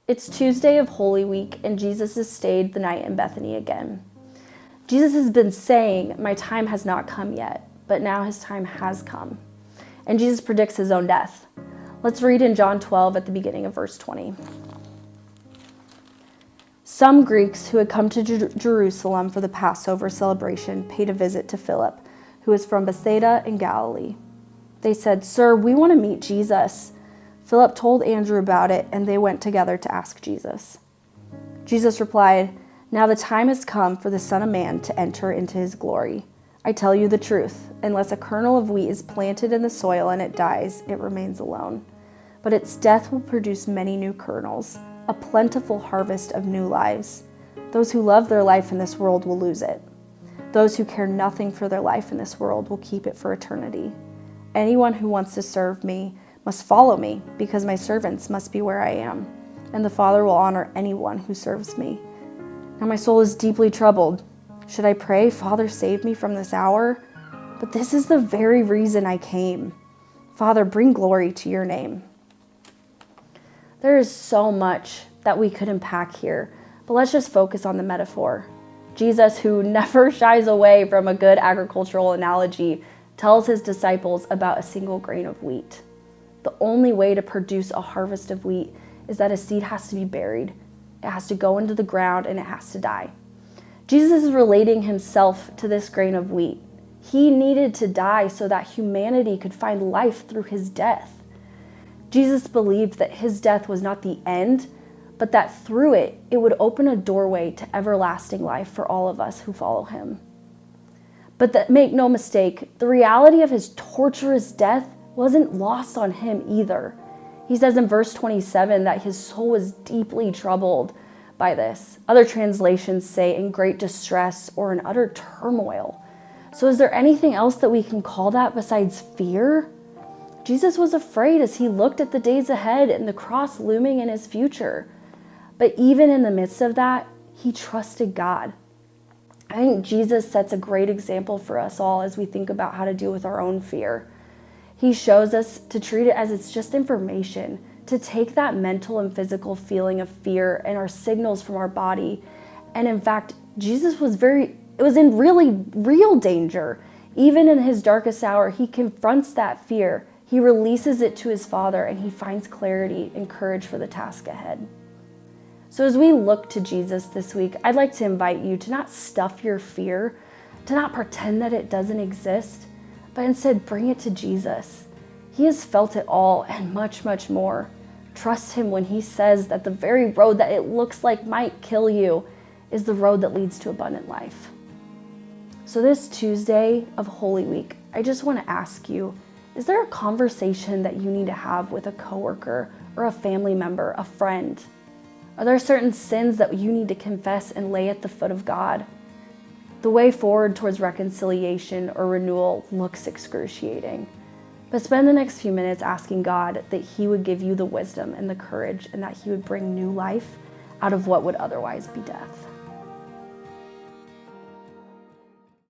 It's Tuesday of Holy Week, and Jesus has stayed the night in Bethany again. Jesus has been saying, "My time has not come yet," but now his time has come. And Jesus predicts his own death. Let's read in John 12 at the beginning of verse 20. Some Greeks who had come to Jerusalem for the Passover celebration paid a visit to Philip, who was from Bethsaida in Galilee. They said, "Sir, we want to meet Jesus." Philip told Andrew about it, and they went together to ask Jesus. Jesus replied, "Now the time has come for the Son of Man to enter into his glory. I tell you the truth, unless a kernel of wheat is planted in the soil and it dies, it remains alone. But its death will produce many new kernels, a plentiful harvest of new lives. Those who love their life in this world will lose it. Those who care nothing for their life in this world will keep it for eternity. Anyone who wants to serve me must follow me, because my servants must be where I am, and the Father will honor anyone who serves me. Now my soul is deeply troubled. Should I pray, 'Father, save me from this hour'? But this is the very reason I came. Father, bring glory to your name." There is so much that we could unpack here, but let's just focus on the metaphor. Jesus, who never shies away from a good agricultural analogy, tells his disciples about a single grain of wheat. The only way to produce a harvest of wheat is that a seed has to be buried. It has to go into the ground and it has to die. Jesus is relating himself to this grain of wheat. He needed to die so that humanity could find life through his death. Jesus believed that his death was not the end, but that through it, it would open a doorway to everlasting life for all of us who follow him. But make no mistake, the reality of his torturous death wasn't lost on him either. He says in verse 27 that his soul was deeply troubled by this. Other translations say in great distress or in utter turmoil. So is there anything else that we can call that besides fear? Jesus was afraid as he looked at the days ahead and the cross looming in his future. But even in the midst of that, he trusted God. I think Jesus sets a great example for us all as we think about how to deal with our own fear. He shows us to treat it as it's just information, to take that mental and physical feeling of fear and our signals from our body. And in fact, Jesus was in really real danger. Even in his darkest hour, he confronts that fear. He releases it to his Father, and he finds clarity and courage for the task ahead. So as we look to Jesus this week, I'd like to invite you to not stuff your fear, to not pretend that it doesn't exist, but instead bring it to Jesus. He has felt it all and much, much more. Trust him when he says that the very road that it looks like might kill you is the road that leads to abundant life. So this Tuesday of Holy Week, I just want to ask you, is there a conversation that you need to have with a coworker or a family member, a friend? Are there certain sins that you need to confess and lay at the foot of God? The way forward towards reconciliation or renewal looks excruciating. But spend the next few minutes asking God that he would give you the wisdom and the courage and that he would bring new life out of what would otherwise be death.